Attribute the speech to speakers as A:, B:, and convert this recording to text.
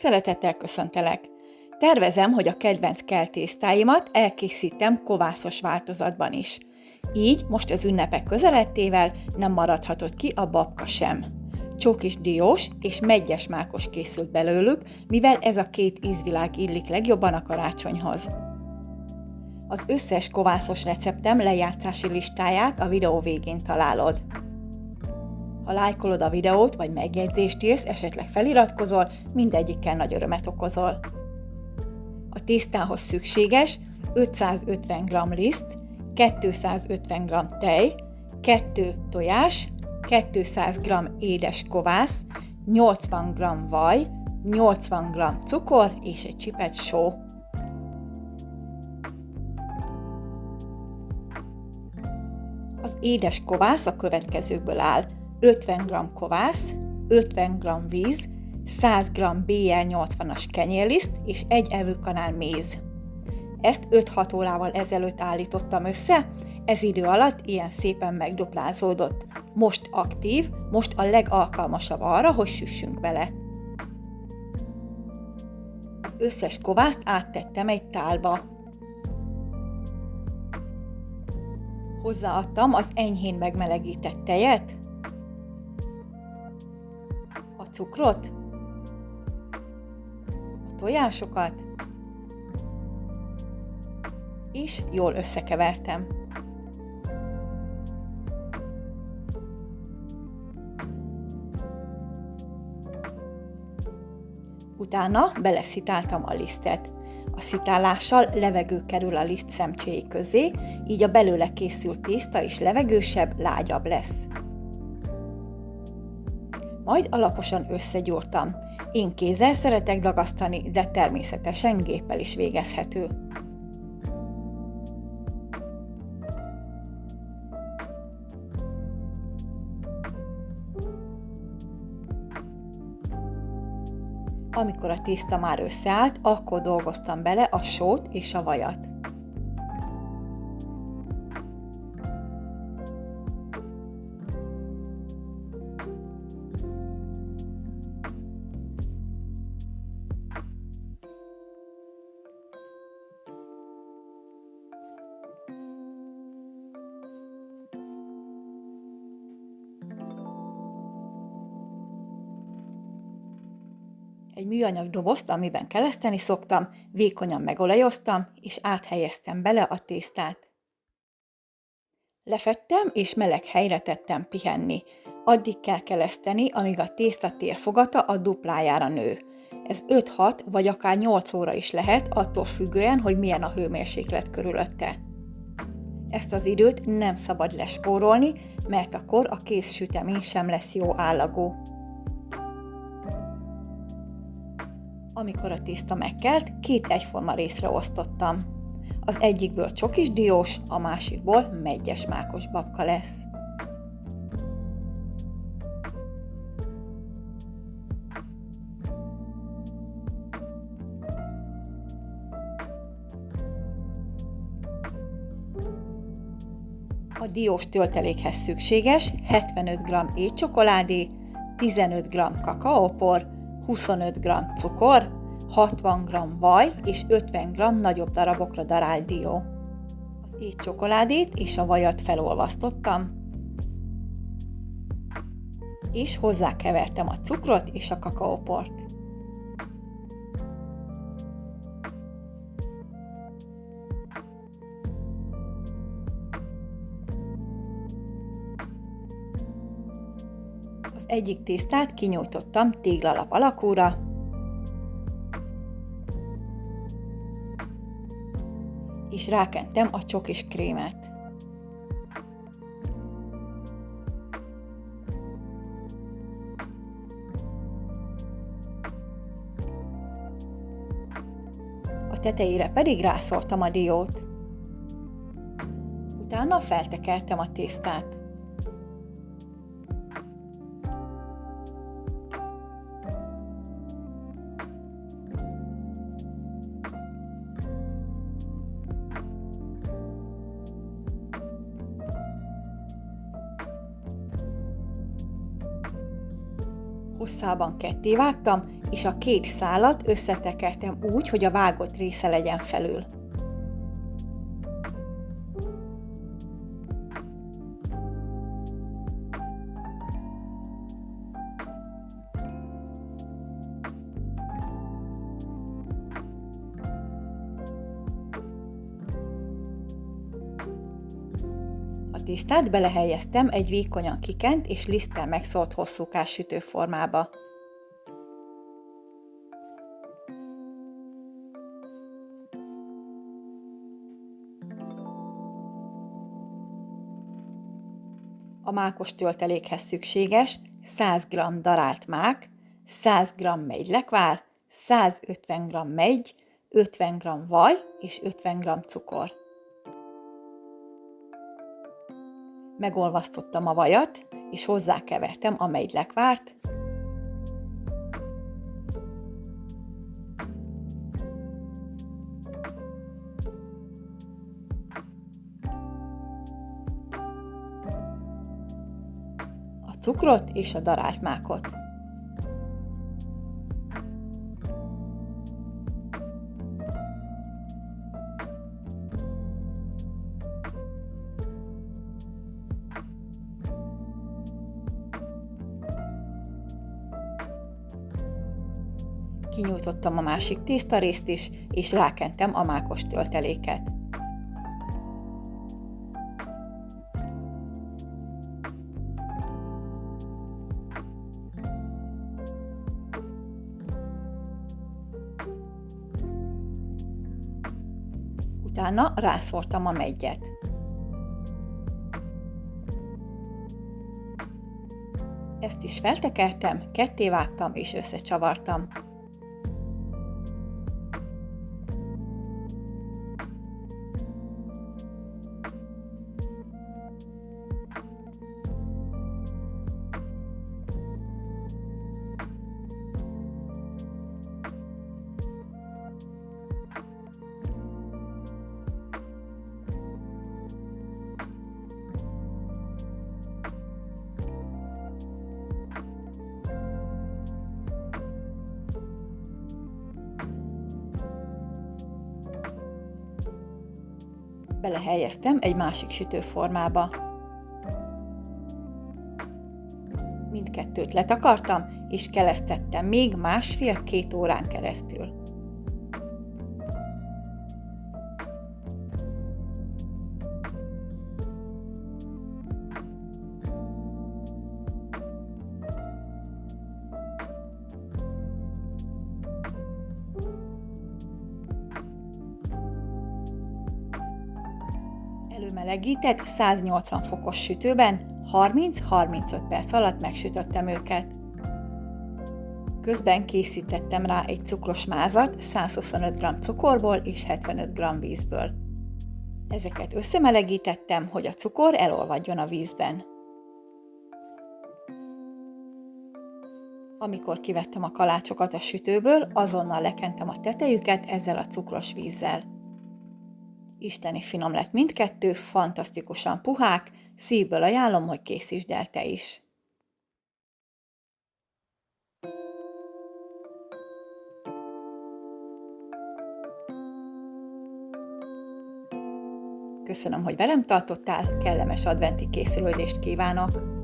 A: Szeretettel köszöntelek! Tervezem, hogy a kedvenc keltésztáimat elkészítem kovászos változatban is. Így most az ünnepek közelettével nem maradhatott ki a babka sem. Csokis diós és meggyes mákos készült belőlük, mivel ez a két ízvilág illik legjobban a karácsonyhoz. Az összes kovászos receptem lejátszási listáját a videó végén találod. Ha lájkolod a videót, vagy megjegyzést írsz, esetleg feliratkozol, mindegyikkel nagy örömet okozol. A tésztához szükséges 550 g liszt, 250 g tej, 2 tojás, 200 g édes kovász, 80 g vaj, 80 g cukor és egy csipet só. Az édes kovász a következőkből áll: 50 g kovász, 50 g víz, 100 g BL80-as kenyérliszt és 1 evőkanál méz. Ezt 5-6 órával ezelőtt állítottam össze, ez idő alatt ilyen szépen megduplázódott. Most aktív, most a legalkalmasabb arra, hogy süssünk bele. Az összes kovászt áttettem egy tálba. Hozzáadtam az enyhén megmelegített tejet, a cukrot, a tojásokat, és jól összekevertem. Utána beleszitáltam a lisztet. A szitálással levegő kerül a liszt szemcséi közé, így a belőle készült tészta is levegősebb, lágyabb lesz. Majd alaposan összegyúrtam. Én kézzel szeretek dagasztani, de természetesen géppel is végezhető. Amikor a tészta már összeállt, akkor dolgoztam bele a sót és a vajat. Egy műanyag dobozt, amiben keleszteni szoktam, vékonyan megolajoztam, és áthelyeztem bele a tésztát. Lefettem, és meleg helyre tettem pihenni. Addig kell keleszteni, amíg a tészta térfogata a duplájára nő. Ez 5-6 vagy akár 8 óra is lehet, attól függően, hogy milyen a hőmérséklet körülötte. Ezt az időt nem szabad lespórolni, mert akkor a kész sütemény sem lesz jó állagú. Amikor a tészta megkelt, 2 egyforma részre osztottam. Az egyikből csokis diós, a másikból meggyes mákos babka lesz. A diós töltelékhez szükséges 75 g étcsokoládé, 15 g kakaópor, 25 g cukor, 60 g vaj és 50 g nagyobb darabokra darált dió. Az étcsokoládét és a vajat felolvasztottam, és hozzákevertem a cukrot és a kakaóport. Az egyik tésztát kinyújtottam téglalap alakúra, és rákentem a csokis krémet. A tetejére pedig rászórtam a diót. Utána feltekertem a tésztát. Hosszában ketté vágtam, és a két szálat összetekertem úgy, hogy a vágott része legyen felül. A tésztát belehelyeztem egy vékonyan kikent és liszttel megszólt hosszúkás sütőformába. A mákos töltelékhez szükséges 100 g darált mák, 100 g megylekvár, 150 g megy, 50 g vaj és 50 g cukor. Megolvasztottam a vajat, és hozzákevertem a megylekvárt, a cukrot és a darált mákot. Kinyújtottam a másik tésztarészt is, és rákentem a mákos tölteléket. Utána rászórtam a meggyet. Ezt is feltekertem, ketté vágtam és összecsavartam. Belehelyeztem egy másik sütőformába. Mindkettőt letakartam, és kelesztettem még 1,5-2 órán keresztül. Előmelegített 180 fokos sütőben 30-35 perc alatt megsütöttem őket. Közben készítettem rá egy cukros mázat 125 g cukorból és 75 g vízből. Ezeket összemelegítettem, hogy a cukor elolvadjon a vízben. Amikor kivettem a kalácsokat a sütőből, azonnal lekentem a tetejüket ezzel a cukros vízzel. Isteni finom lett mindkettő, fantasztikusan puhák, szívből ajánlom, hogy készítsd el te is. Köszönöm, hogy velem tartottál, kellemes adventi készülődést kívánok!